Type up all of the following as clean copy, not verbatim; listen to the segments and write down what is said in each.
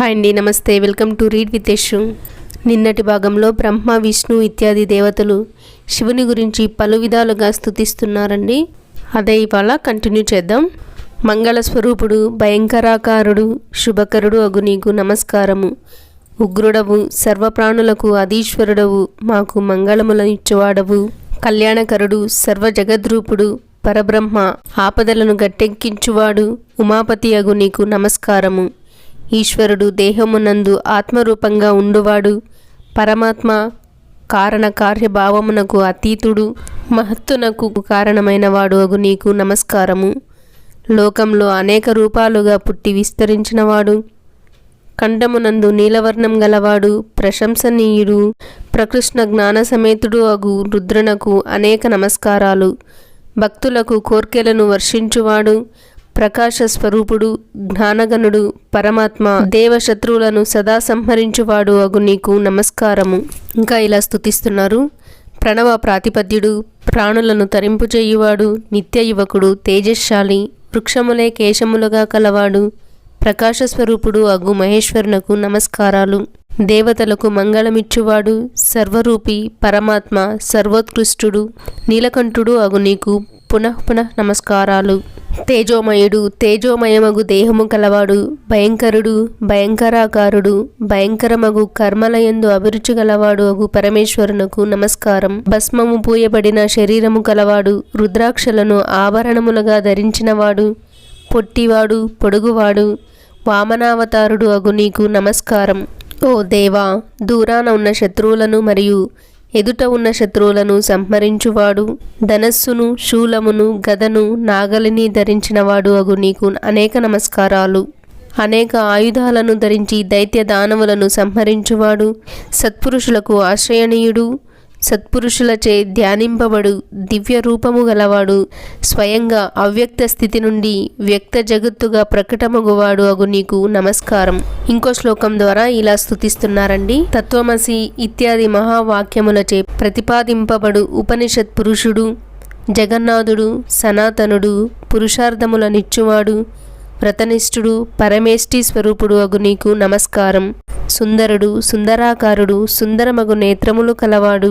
Hi అండి, నమస్తే. Welcome to Read With Yashu. నిన్నటి భాగంలో బ్రహ్మ, విష్ణు ఇత్యాది దేవతలు శివుని గురించి పలు విధాలుగా స్తుతిస్తున్నారండి. అదే ఇవాళ కంటిన్యూ చేద్దాం. మంగళ స్వరూపుడు, భయంకరాకారుడు, శుభకరుడు అగు నీకు నమస్కారము. ఉగ్రుడవు, సర్వప్రాణులకు అధీశ్వరుడవు, మాకు మంగళములనిచ్చువాడవు. కళ్యాణకరుడు, సర్వ జగద్రూపుడు, పరబ్రహ్మ, ఆపదలను గట్టెక్కించువాడు, ఉమాపతి అగు నీకు నమస్కారము. ఈశ్వరుడు, దేహమునందు ఆత్మరూపంగా ఉండువాడు, పరమాత్మ, కారణ కార్యభావమునకు అతీతుడు, మహత్తునకు కారణమైన వాడు అగు నీకు నమస్కారము. లోకంలో అనేక రూపాలుగా పుట్టి విస్తరించినవాడు, కంఠమునందు నీలవర్ణం గలవాడు, ప్రశంసనీయుడు, ప్రకృష్ణ జ్ఞాన సమేతుడు అగు రుద్రునకు అనేక నమస్కారాలు. భక్తులకు కోర్కెలను వర్షించువాడు, ప్రకాశ స్వరూపుడు, జ్ఞానగణుడు, పరమాత్మ, దేవశత్రువులను సదా సంహరించువాడు అగు నీకు నమస్కారము. ఇంకా ఇలా స్తుతిస్తున్నారు. ప్రణవ ప్రాతిపద్యుడు, ప్రాణులను తరింపుచేయువాడు, నిత్య యువకుడు, తేజశాలి, వృక్షములే కేశములుగా కలవాడు, ప్రకాశ స్వరూపుడు అగు మహేశ్వరునకు నమస్కారాలు. దేవతలకు మంగళమిచ్చువాడు, సర్వరూపి, పరమాత్మ, సర్వోత్కృష్టుడు, నీలకంఠుడు అగు నీకు పునః నమస్కారాలు. తేజోమయుడు, తేజోమయమగు దేహము కలవాడు, భయంకరుడు, భయంకరాకారుడు, భయంకరమగు కర్మలయందు అభిరుచి గలవాడు అగు పరమేశ్వరునకు నమస్కారం. భస్మము పూయబడిన శరీరము కలవాడు, రుద్రాక్షలను ఆభరణములుగా ధరించినవాడు, పొట్టివాడు, పొడుగువాడు, వామనావతారుడు అగు నీకు నమస్కారం. ఓ దేవా, దూరాన ఉన్న శత్రువులను మరియు ఎదుట ఉన్న శత్రువులను సంహరించువాడు, ధనస్సును, శూలమును, గదను, నాగలిని ధరించినవాడు అగు నీకు అనేక నమస్కారాలు. అనేక ఆయుధాలను ధరించి దైత్య దానవులను సంహరించువాడు, సత్పురుషులకు ఆశ్రయణీయుడు, సత్పురుషులచే ధ్యానింపబడు, దివ్య రూపము గలవాడు, స్వయంగా అవ్యక్త స్థితి నుండి వ్యక్త జగత్తుగా ప్రకటమగువాడు అగు నీకు నమస్కారం. ఇంకో శ్లోకం ద్వారా ఇలా స్తుతిస్తున్నారండి. తత్వమసి ఇత్యాది మహావాక్యములచే ప్రతిపాదింపబడు ఉపనిషత్ పురుషుడు, జగన్నాథుడు, సనాతనుడు, పురుషార్థములనిచ్చువాడు, వ్రతనిష్ఠుడు, పరమేష్టి స్వరూపుడు అగు నీకు నమస్కారం. సుందరుడు, సుందరాకారుడు, సుందరమగు నేత్రములు కలవాడు,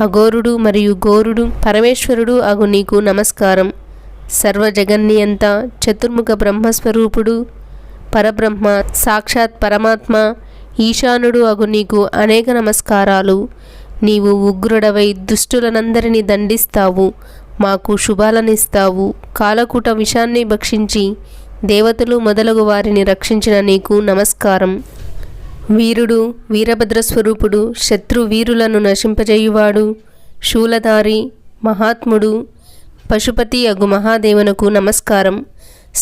అఘోరుడు మరియు ఘోరుడు, పరమేశ్వరుడు అగు నీకు నమస్కారం. సర్వ జగన్నియంత, చతుర్ముఖ బ్రహ్మస్వరూపుడు, పరబ్రహ్మ, సాక్షాత్ పరమాత్మ, ఈశానుడు అగు నీకు అనేక నమస్కారాలు. నీవు ఉగ్రుడవై దుష్టులనందరినీ దండిస్తావు, మాకు శుభాలనిస్తావు. కాలకూట విషాన్ని భక్షించి దేవతలు మొదలగు వారిని రక్షించిన నీకు నమస్కారం. వీరుడు, వీరభద్రస్వరూపుడు, శత్రు వీరులను నశింపజేయువాడు, శూలధారి, మహాత్ముడు, పశుపతి అగు మహాదేవునకు నమస్కారం.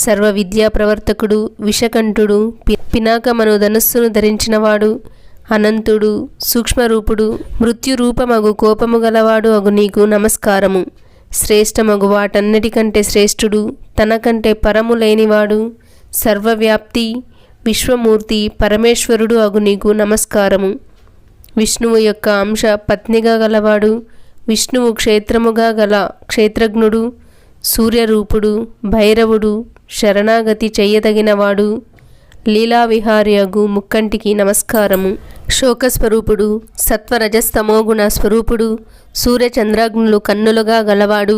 సర్వ విద్యా ప్రవర్తకుడు, విషకంఠుడు, పినాకమను ధనస్సును ధరించినవాడు, అనంతుడు, సూక్ష్మరూపుడు, మృత్యురూపమగు కోపము గలవాడు అగు నీకు నమస్కారము. శ్రేష్టమగు వాటన్నిటికంటే శ్రేష్ఠుడు, తనకంటే పరము లేనివాడు, సర్వవ్యాప్తి, విశ్వమూర్తి, పరమేశ్వరుడు అగు నీకు నమస్కారము. విష్ణువు యొక్క అంశ పత్నిగా గలవాడు, విష్ణువు క్షేత్రముగా గల క్షేత్రజ్ఞుడు, సూర్యరూపుడు, భైరవుడు, శరణాగతి చెయ్యదగినవాడు, లీలావిహారి అగు ముక్కంటికి నమస్కారము. శోకస్వరూపుడు, సత్వరజస్తమోగుణ స్వరూపుడు, సూర్యచంద్రాగ్నులు కన్నులుగా గలవాడు,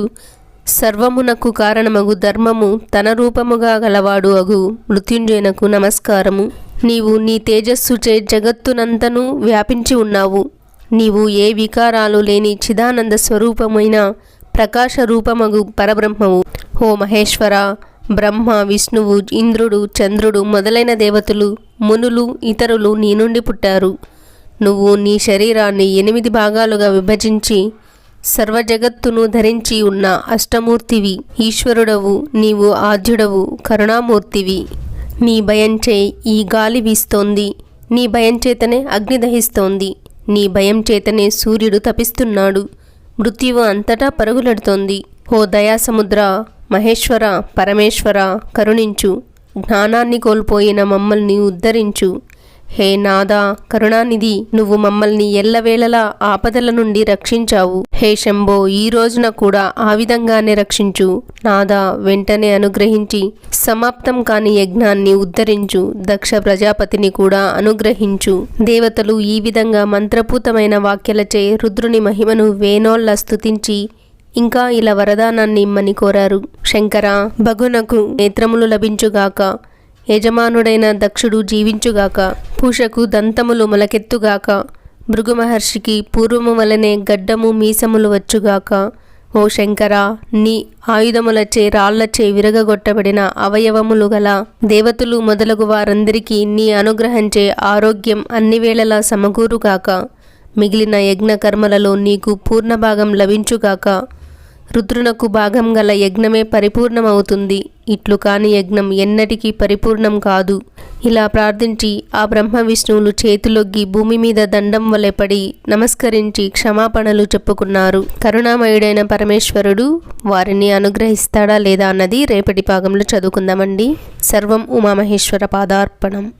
సర్వమునకు కారణమగు ధర్మము తన రూపముగా గలవాడు అగు మృత్యుంజయునకు నమస్కారము. నీవు నీ తేజస్సుచే జగత్తునంతను వ్యాపించి ఉన్నావు. నీవు ఏ వికారాలు లేని చిదానంద స్వరూపమైన ప్రకాశ రూపమగు పరబ్రహ్మవు. ఓ మహేశ్వర, బ్రహ్మ, విష్ణువు, ఇంద్రుడు, చంద్రుడు మొదలైన దేవతలు, మునులు, ఇతరులు నీ నుండి పుట్టారు. నువ్వు నీ శరీరాన్ని 8 భాగాలుగా విభజించి సర్వజగత్తును ధరించి ఉన్న అష్టమూర్తివి. ఈశ్వరుడవు, నీవు ఆద్యుడవు, కరుణామూర్తివి. నీ భయంచే ఈ గాలి వీస్తోంది, నీ భయం చేతనే అగ్ని దహిస్తోంది, నీ భయం చేతనే సూర్యుడు తపిస్తున్నాడు, మృత్యువు అంతటా పరుగులెడుతోంది. ఓ దయాసముద్ర, మహేశ్వర, పరమేశ్వర, కరుణించు. జ్ఞానాన్ని కోల్పోయిన మమ్మల్ని ఉద్ధరించు. హే నాదా కరుణానిధి, నువ్వు మమ్మల్ని ఎల్లవేళలా ఆపదల నుండి రక్షించావు. హే శంభో, ఈ రోజున కూడా ఆ విధంగానే రక్షించు. నాదా వెంటనే అనుగ్రహించి సమాప్తం కాని యజ్ఞాన్ని ఉద్ధరించు. దక్ష ప్రజాపతిని కూడా అనుగ్రహించు. దేవతలు ఈ విధంగా మంత్రపూతమైన వాక్యలచే రుద్రుని మహిమను వేనోళ్ల స్తుతించి ఇంకా ఇలా వరదానాన్ని ఇమ్మని కోరారు. శంకర, భగునకు నేత్రములు లభించుగాక, యజమానుడైన దక్షుడు జీవించుగాక, పూషకు దంతములు మొలకెత్తుగాక, భృగు మహర్షికి పూర్వము వలనే గడ్డము మీసములు వచ్చుగాక. ఓ శంకర, నీ ఆయుధములచే రాళ్లచే విరగగొట్టబడిన అవయవములు గల దేవతలు మొదలగు వారందరికీ నీ అనుగ్రహంచే ఆరోగ్యం అన్ని వేళలా సమకూరుగాక. మిగిలిన యజ్ఞ కర్మలలో నీకు పూర్ణ భాగం లభించుగాక. రుద్రునకు భాగం గల యజ్ఞమే పరిపూర్ణమవుతుంది. ఇట్లు కాని యజ్ఞం ఎన్నటికీ పరిపూర్ణం కాదు. ఇలా ప్రార్థించి ఆ బ్రహ్మ విష్ణువులు చేతులొగ్గి భూమి మీద దండం వలె పడి నమస్కరించి క్షమాపణలు చెప్పుకున్నారు. కరుణామయుడైన పరమేశ్వరుడు వారిని అనుగ్రహిస్తాడా లేదా అన్నది రేపటి భాగంలో చదువుకుందామండి. సర్వం ఉమామహేశ్వర పాదార్పణం.